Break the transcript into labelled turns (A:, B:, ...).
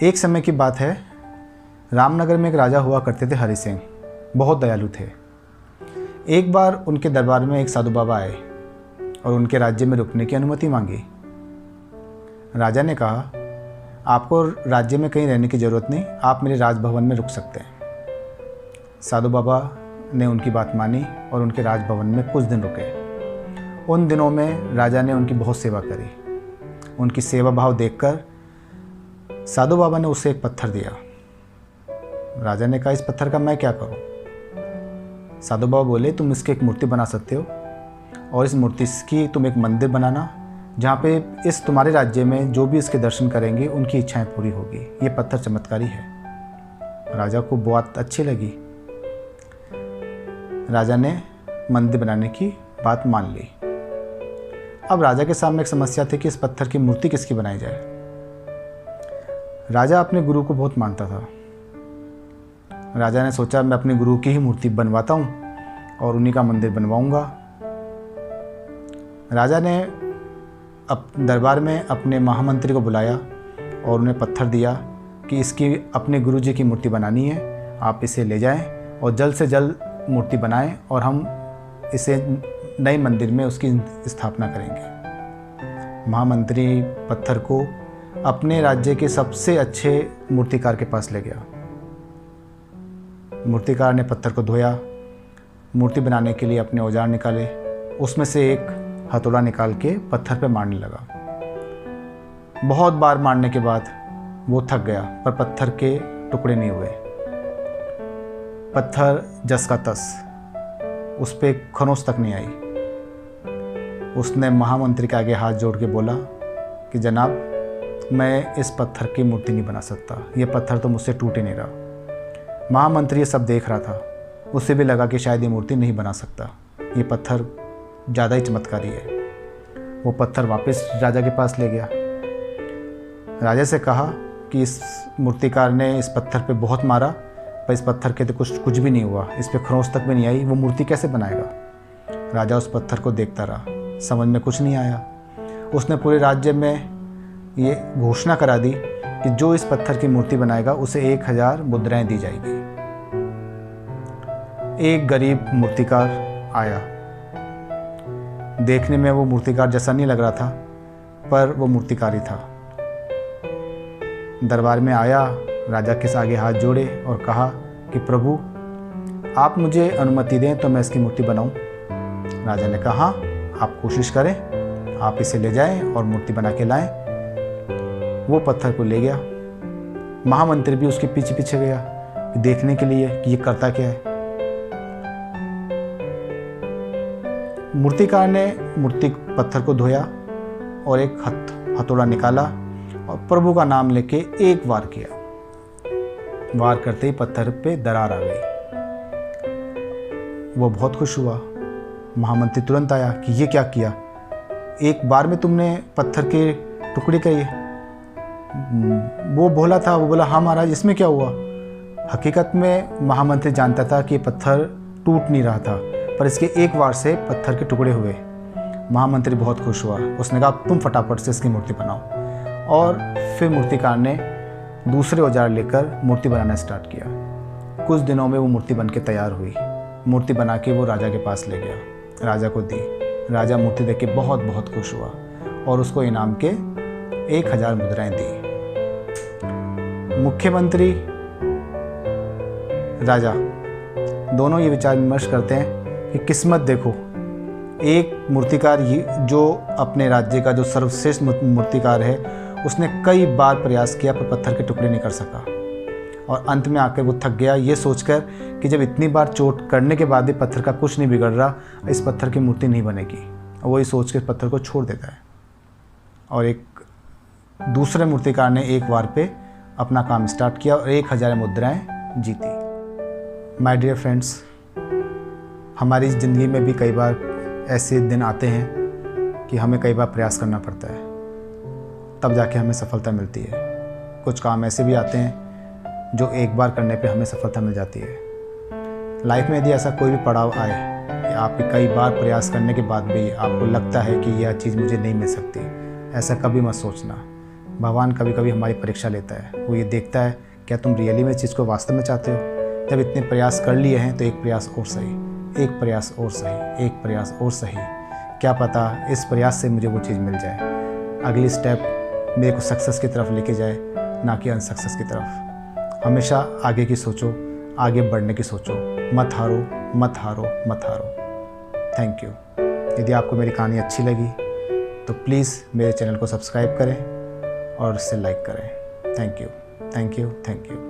A: एक समय की बात है, रामनगर में एक राजा हुआ करते थे हरि सिंह। बहुत दयालु थे। एक बार उनके दरबार में एक साधु बाबा आए और उनके राज्य में रुकने की अनुमति मांगी। राजा ने कहा, आपको राज्य में कहीं रहने की ज़रूरत नहीं, आप मेरे राजभवन में रुक सकते हैं। साधु बाबा ने उनकी बात मानी और उनके राजभवन में कुछ दिन रुके। उन दिनों में राजा ने उनकी बहुत सेवा करी। उनकी सेवा भाव देखकर साधु बाबा ने उसे एक पत्थर दिया। राजा ने कहा, इस पत्थर का मैं क्या करूं? साधु बाबा बोले, तुम इसकी एक मूर्ति बना सकते हो और इस मूर्ति की तुम एक मंदिर बनाना जहाँ पे इस तुम्हारे राज्य में जो भी इसके दर्शन करेंगे उनकी इच्छाएं पूरी होगी। ये पत्थर चमत्कारी है। राजा को बात अच्छी लगी। राजा ने मंदिर बनाने की बात मान ली। अब राजा के सामने एक समस्या थी कि इस पत्थर की मूर्ति किसकी बनाई जाए। राजा अपने गुरु को बहुत मानता था। राजा ने सोचा, मैं अपने गुरु की ही मूर्ति बनवाता हूँ और उन्हीं का मंदिर बनवाऊंगा। राजा ने दरबार में अपने महामंत्री को बुलाया और उन्हें पत्थर दिया कि इसकी अपने गुरु जी की मूर्ति बनानी है, आप इसे ले जाएं और जल्द से जल्द मूर्ति बनाएं और हम इसे नए मंदिर में उसकी स्थापना करेंगे। महामंत्री पत्थर को अपने राज्य के सबसे अच्छे मूर्तिकार के पास ले गया। मूर्तिकार ने पत्थर को धोया, मूर्ति बनाने के लिए अपने औजार निकाले। उसमें से एक हथौड़ा निकाल के पत्थर पे मारने लगा। बहुत बार मारने के बाद वो थक गया, पर पत्थर के टुकड़े नहीं हुए। पत्थर जस का तस, उस पे खरोंच तक नहीं आई। उसने महामंत्री के आगे हाथ जोड़ के बोला कि जनाब, मैं इस पत्थर की मूर्ति नहीं बना सकता, ये पत्थर तो मुझसे टूट ही नहीं रहा। महामंत्री ये सब देख रहा था। उसे भी लगा कि शायद ये मूर्ति नहीं बना सकता, ये पत्थर ज़्यादा ही चमत्कारी है। वो पत्थर वापस राजा के पास ले गया। राजा से कहा कि इस मूर्तिकार ने इस पत्थर पे बहुत मारा, पर इस पत्थर के तो कुछ भी नहीं हुआ, इस पे खरोंच तक भी नहीं आई, वो मूर्ति कैसे बनाएगा। राजा उस पत्थर को देखता रहा, समझ में कुछ नहीं आया। उसने पूरे राज्य में ये घोषणा करा दी कि जो इस पत्थर की मूर्ति बनाएगा उसे 1000 मुद्राएं दी जाएगी। एक गरीब मूर्तिकार आया। देखने में वो मूर्तिकार जैसा नहीं लग रहा था, पर वो मूर्तिकार ही था। दरबार में आया, राजा के आगे हाथ जोड़े और कहा कि प्रभु, आप मुझे अनुमति दें तो मैं इसकी मूर्ति बनाऊं। राजा ने कहा, आप कोशिश करें, आप इसे ले जाएं और मूर्ति बना के लाएं। वो पत्थर को ले गया। महामंत्री भी उसके पीछे पीछे गया देखने के लिए कि ये करता क्या है। मूर्तिकार ने पत्थर को धोया और एक हथौड़ा निकाला और प्रभु का नाम लेके एक वार किया। वार करते ही पत्थर पे दरार आ गई। वो बहुत खुश हुआ। महामंत्री तुरंत आया कि ये क्या किया, एक बार में तुमने पत्थर के टुकड़े किए। वो भोला था, वो बोला, हाँ महाराज, इसमें क्या हुआ। हकीकत में महामंत्री जानता था कि पत्थर टूट नहीं रहा था, पर इसके एक वार से पत्थर के टुकड़े हुए। महामंत्री बहुत खुश हुआ। उसने कहा, तुम फटाफट से इसकी मूर्ति बनाओ। और फिर मूर्तिकार ने दूसरे औजार लेकर मूर्ति बनाना स्टार्ट किया। कुछ दिनों में वो मूर्ति बन के तैयार हुई। मूर्ति बना के वो राजा के पास ले गया, राजा को दी। राजा मूर्ति देख के बहुत बहुत खुश हुआ और उसको इनाम के 1000 मुद्राएं दी। मुख्यमंत्री राजा दोनों ये विचार विमर्श करते हैं कि किस्मत देखो, एक मूर्तिकार जो अपने राज्य का जो सर्वश्रेष्ठ मूर्तिकार है, उसने कई बार प्रयास किया पर पत्थर के टुकड़े नहीं कर सका और अंत में आकर वो थक गया, ये सोचकर कि जब इतनी बार चोट करने के बाद भी पत्थर का कुछ नहीं बिगड़ रहा, इस पत्थर की मूर्ति नहीं बनेगी। वही सोच के पत्थर को छोड़ देता है और एक दूसरे मूर्तिकार ने एक बार पे अपना काम स्टार्ट किया और 1000 मुद्राएं जीती। माय डियर फ्रेंड्स, हमारी ज़िंदगी में भी कई बार ऐसे दिन आते हैं कि हमें कई बार प्रयास करना पड़ता है, तब जाके हमें सफलता मिलती है। कुछ काम ऐसे भी आते हैं जो एक बार करने पे हमें सफलता मिल जाती है। लाइफ में यदि ऐसा कोई भी पड़ाव आए कि आपके कई बार प्रयास करने के बाद भी आपको लगता है कि यह चीज़ मुझे नहीं मिल सकती, ऐसा कभी मत सोचना। भगवान कभी कभी हमारी परीक्षा लेता है। वो ये देखता है क्या तुम रियली में इस चीज़ को वास्तव में चाहते हो। जब इतने प्रयास कर लिए हैं तो एक प्रयास और सही, एक प्रयास और सही, एक प्रयास और सही। क्या पता इस प्रयास से मुझे वो चीज़ मिल जाए, अगली स्टेप मेरे को सक्सेस की तरफ लेके जाए, ना कि अनसक्सेस की तरफ। हमेशा आगे की सोचो, आगे बढ़ने की सोचो, मत हारो, मत हारो, मत हारो। Thank you. यदि आपको मेरी कहानी अच्छी लगी तो प्लीज़ मेरे चैनल को सब्सक्राइब करें और इसे लाइक करें। Thank you, thank you, thank you.